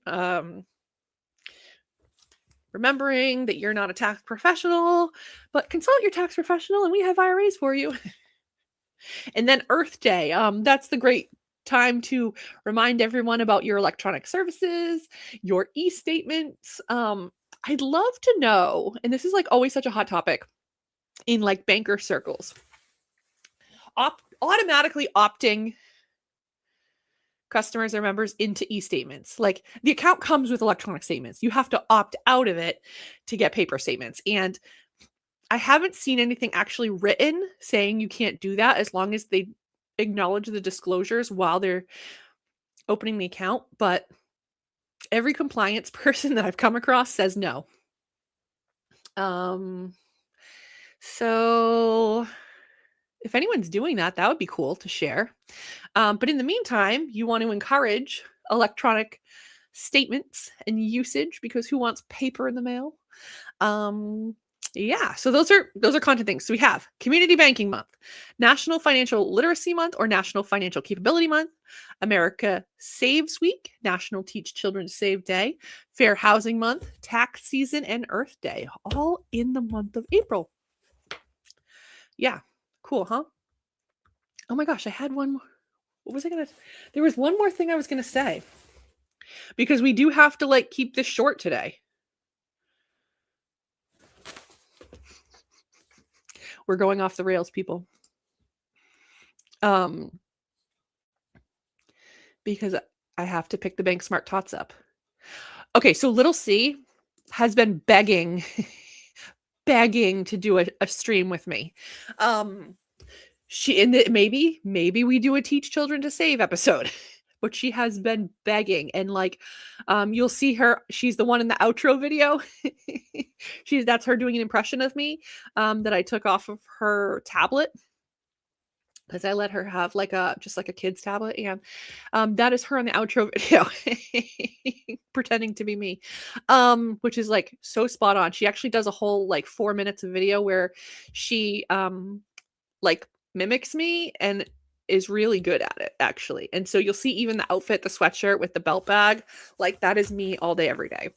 Remembering that you're not a tax professional, but consult your tax professional and we have IRAs for you. And then Earth Day. That's the great time to remind everyone about your electronic services, your e-statements. I'd love to know, and this is like always such a hot topic in like banker circles, automatically opting customers or members into e-statements. Like the account comes with electronic statements. You have to opt out of it to get paper statements. And I haven't seen anything actually written saying you can't do that as long as they acknowledge the disclosures while they're opening the account. But every compliance person that I've come across says no. So if anyone's doing that, that would be cool to share. But in the meantime, you want to encourage electronic statements and usage because who wants paper in the mail? Yeah, so those are content things. So we have Community Banking Month, National Financial Literacy Month or National Financial Capability Month, America Saves Week, National Teach Children to Save Day, Fair Housing Month, Tax Season, and Earth Day, all in the month of April. Yeah, cool, huh? Oh my gosh, I had one. What was I gonna? There was one more thing I was gonna say because we do have to like keep this short today. We're going off the rails, people. Because I have to pick the Bank Smart Tots up. Okay, so little C has been begging to do a stream with me. Maybe we do a Teach Children to Save episode. But she has been begging, and like you'll see her, she's the one in the outro video. That's her doing an impression of me that I took off of her tablet because I let her have like just like a kid's tablet, and that is her in the outro video pretending to be me, which is like so spot on. She actually does a whole like 4 minutes of video where she like mimics me and is really good at it, actually. And so you'll see even the outfit, the sweatshirt with the belt bag, like that is me all day, every day.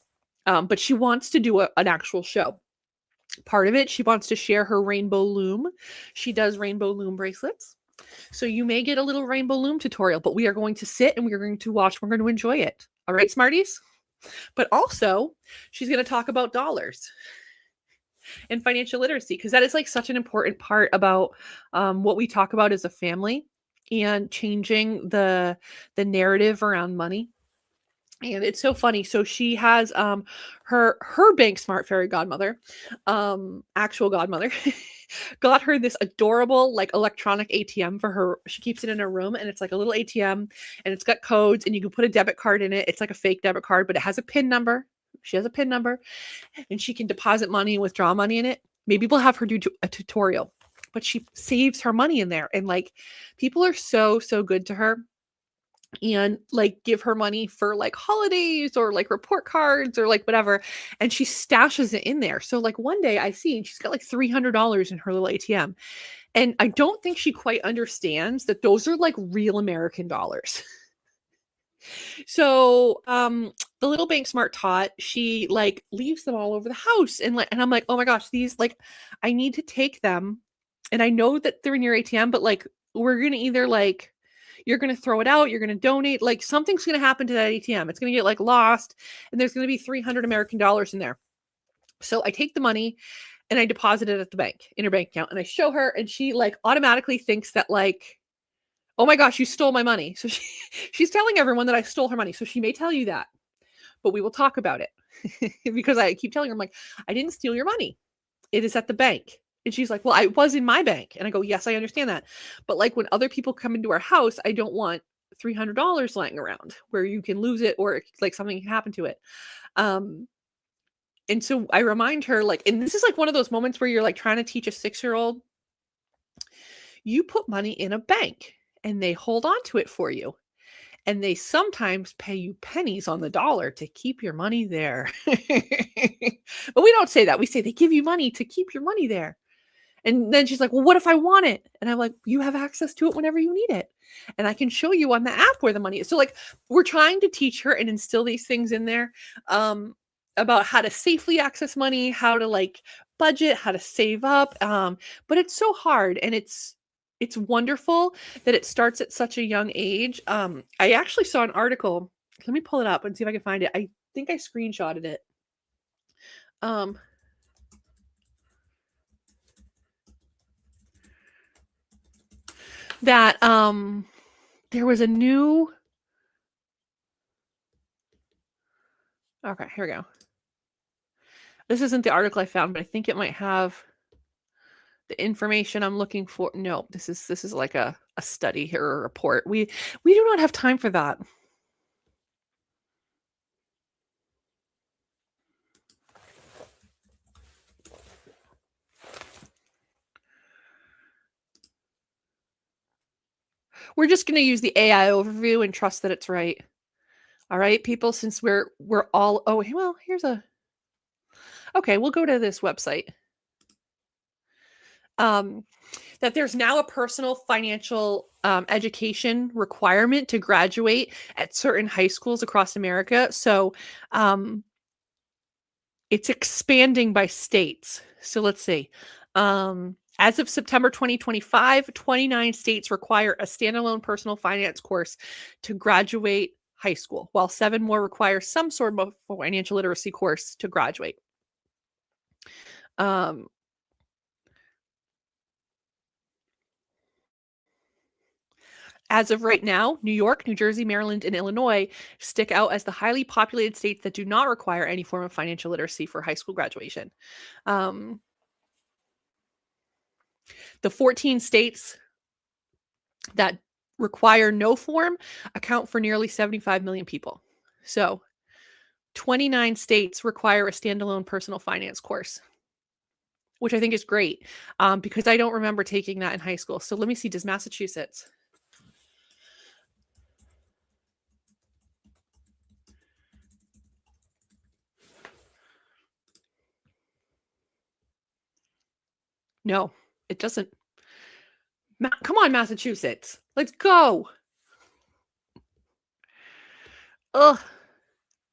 But she wants to do an actual show. Part of it, she wants to share her rainbow loom. She does rainbow loom bracelets. So you may get a little rainbow loom tutorial, but we are going to sit and we are going to watch. We're going to enjoy it. All right, Smarties? But also, she's going to talk about dollars and financial literacy, because that is like such an important part about what we talk about as a family and changing the narrative around money. And it's so funny. So she has her Bank Smart fairy godmother, actual godmother, got her this adorable like electronic ATM for her. She keeps it in her room, and it's like a little ATM, and it's got codes, and you can put a debit card in it. It's like a fake debit card, but it has a PIN number. She has a PIN number, and she can deposit money and withdraw money in it. Maybe we'll have her do a tutorial, but she saves her money in there. And like people are so good to her and like give her money for like holidays or like report cards or like whatever. And she stashes it in there. So like one day I see, and she's got like $300 in her little ATM. And I don't think she quite understands that those are like real American dollars. So the little Bank Smart Tot, she like leaves them all over the house, and I'm like, oh my gosh, these, like, I need to take them, and I know that they're in your ATM, but like we're gonna either like you're gonna throw it out, you're gonna donate, like something's gonna happen to that ATM. It's gonna get like lost, and there's gonna be 300 American dollars in there. So I take the money and I deposit it at the bank in her bank account, and I show her, and she like automatically thinks that like, oh my gosh, you stole my money. So she's telling everyone that I stole her money. So she may tell you that, but we will talk about it because I keep telling her, I'm like, I didn't steal your money. It is at the bank. And she's like, well, I was in my bank. And I go, yes, I understand that. But like when other people come into our house, I don't want $300 lying around where you can lose it or like something can happen to it. And so I remind her, like, and this is like one of those moments where you're like trying to teach a 6-year-old, you put money in a bank and they hold on to it for you. And they sometimes pay you pennies on the dollar to keep your money there. But we don't say that. We say they give you money to keep your money there. And then she's like, well, what if I want it? And I'm like, you have access to it whenever you need it. And I can show you on the app where the money is. So like we're trying to teach her and instill these things in there about how to safely access money, how to like budget, how to save up. But it's so hard, and it's wonderful that it starts at such a young age. I actually saw an article. Let me pull it up and see if I can find it. I think I screenshotted it. That there was a new. Okay, here we go. This isn't the article I found, but I think it might have the information I'm looking for. No, this is like a study or a report. We do not have time for that. We're just going to use the AI overview and trust that it's right. All right, people, since we're all, oh, well, here's a, okay, we'll go to this website. that there's now a personal financial education requirement to graduate at certain high schools across America. So it's expanding by states. So let's see. As of September 2025, 29 states require a standalone personal finance course to graduate high school, while 7 more require some sort of financial literacy course to graduate. As of right now, New York, New Jersey, Maryland, and Illinois stick out as the highly populated states that do not require any form of financial literacy for high school graduation. The 14 states that require no form account for nearly 75 million people. So 29 states require a standalone personal finance course, which I think is great because I don't remember taking that in high school. So let me see, does Massachusetts? No, it doesn't. Come on, Massachusetts. Let's go. Ugh.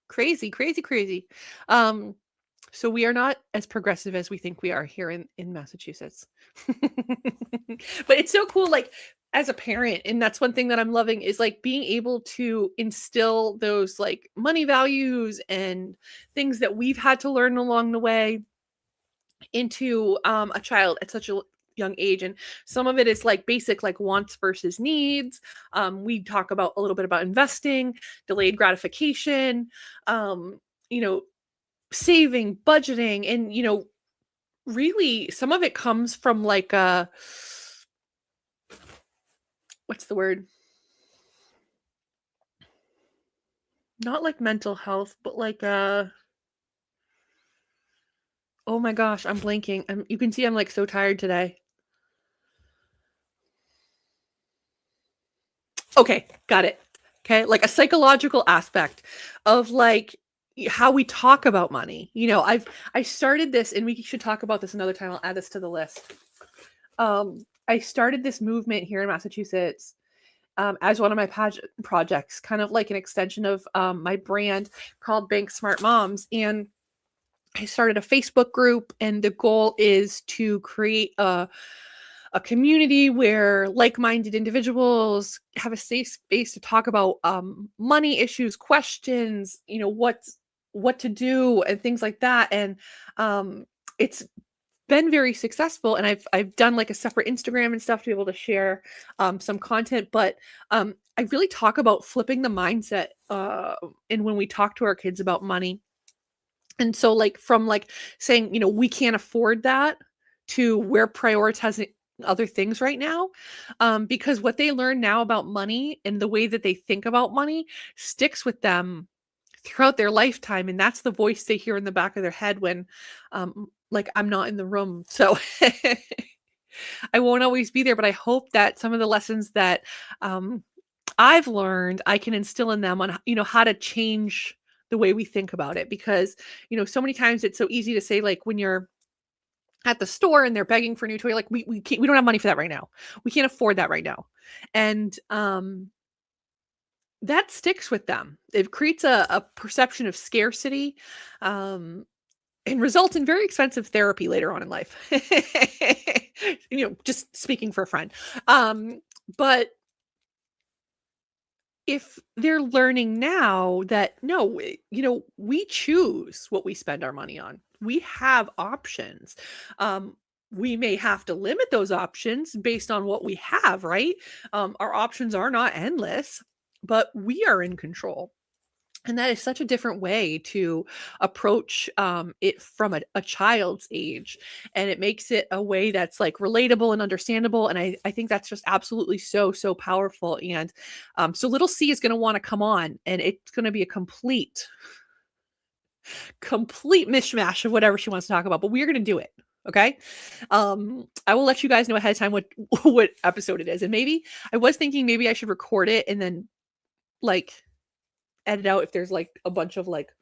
Crazy, crazy, crazy. So we are not as progressive as we think we are here in Massachusetts. But it's so cool, like, as a parent, and that's one thing that I'm loving is like being able to instill those like money values and things that we've had to learn along the way into a child at such a young age. And some of it is like basic, like wants versus needs. We talk about a little bit about investing, delayed gratification, you know, saving, budgeting, and really some of it comes from like what's the word? Not like mental health, but like oh my gosh, I'm blanking. You can see I'm like so tired today. Okay, got it. Okay, like a psychological aspect of like how we talk about money. I started this, and we should talk about this another time. I'll add this to the list. I started this movement here in Massachusetts as one of my projects, kind of like an extension of my brand called Bank Smart Moms. And I started a Facebook group, and the goal is to create a community where like-minded individuals have a safe space to talk about money issues, questions, what to do, and things like that. And it's been very successful, and I've done like a separate Instagram and stuff to be able to share some content. But I really talk about flipping the mindset, and when we talk to our kids about money. And so like from like saying, we can't afford that to we're prioritizing other things right now, because what they learn now about money and the way that they think about money sticks with them throughout their lifetime. And that's the voice they hear in the back of their head when like I'm not in the room. So I won't always be there, but I hope that some of the lessons that I've learned, I can instill in them on, how to change the way we think about it. Because, so many times it's so easy to say, like, when you're at the store and they're begging for a new toy, like we don't have money for that right now. We can't afford that right now. And that sticks with them. It creates a perception of scarcity, and results in very expensive therapy later on in life. Just speaking for a friend. But if they're learning now that no, we choose what we spend our money on. We have options. We may have to limit those options based on what we have, right? Our options are not endless, but we are in control. And that is such a different way to approach it from a child's age. And it makes it a way that's like relatable and understandable. And I think that's just absolutely so, so powerful. And so little C is going to want to come on, and it's going to be a complete mishmash of whatever she wants to talk about, but we're going to do it. Okay. I will let you guys know ahead of time what episode it is. And maybe I was thinking maybe I should record it and then like edit out if there's like a bunch of like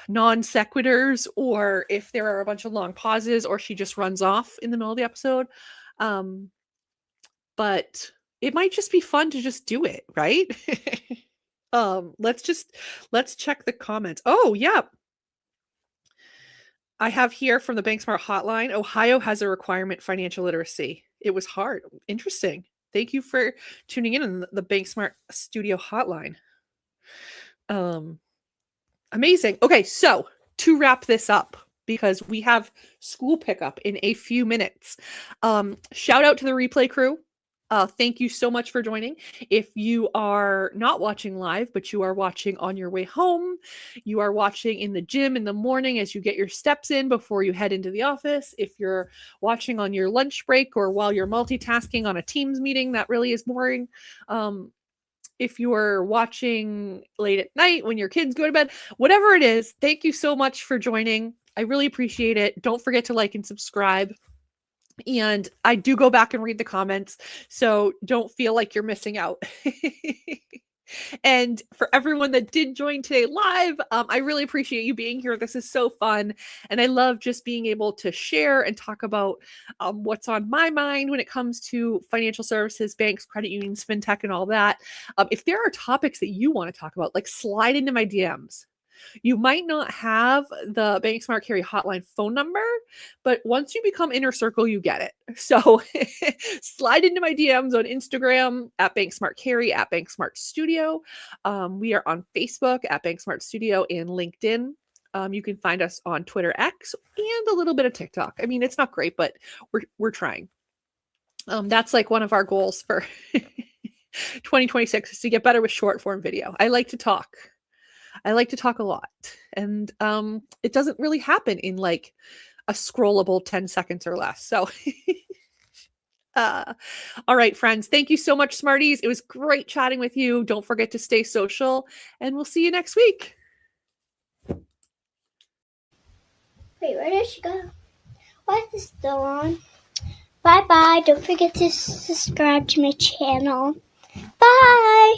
non sequiturs, or if there are a bunch of long pauses, or she just runs off in the middle of the episode. But it might just be fun to just do it, right? Let's check the comments. Oh, yeah. I have here from the BankSmart hotline, Ohio has a requirement financial literacy. It was hard. Interesting. Thank you for tuning in on the BankSmart Studio hotline. Amazing. Okay, so to wrap this up, because we have school pickup in a few minutes. Shout out to the replay crew. Thank you so much for joining. If you are not watching live, but you are watching on your way home, you are watching in the gym in the morning as you get your steps in before you head into the office, if you're watching on your lunch break or while you're multitasking on a Teams meeting, that really is boring. If you are watching late at night when your kids go to bed, whatever it is, thank you so much for joining. I really appreciate it. Don't forget to like and subscribe. And I do go back and read the comments, so don't feel like you're missing out. And for everyone that did join today live, I really appreciate you being here. This is so fun. And I love just being able to share and talk about what's on my mind when it comes to financial services, banks, credit unions, fintech, and all that. If there are topics that you want to talk about, like slide into my DMs. You might not have the BankSmart Carrie hotline phone number, but once you become inner circle, you get it. So slide into my DMs on Instagram at BankSmart Carrie, at BankSmart Studio. We are on Facebook at BankSmart Studio and LinkedIn. You can find us on Twitter X and a little bit of TikTok. I mean, it's not great, but we're trying. That's like one of our goals for 2026 is to get better with short form video. I like to talk a lot, and it doesn't really happen in like a scrollable 10 seconds or less. So all right, friends, thank you so much, Smarties. It was great chatting with you. Don't forget to stay social, and we'll see you next week. Wait, where did she go? Why is this still on? Bye-bye. Don't forget to subscribe to my channel. Bye!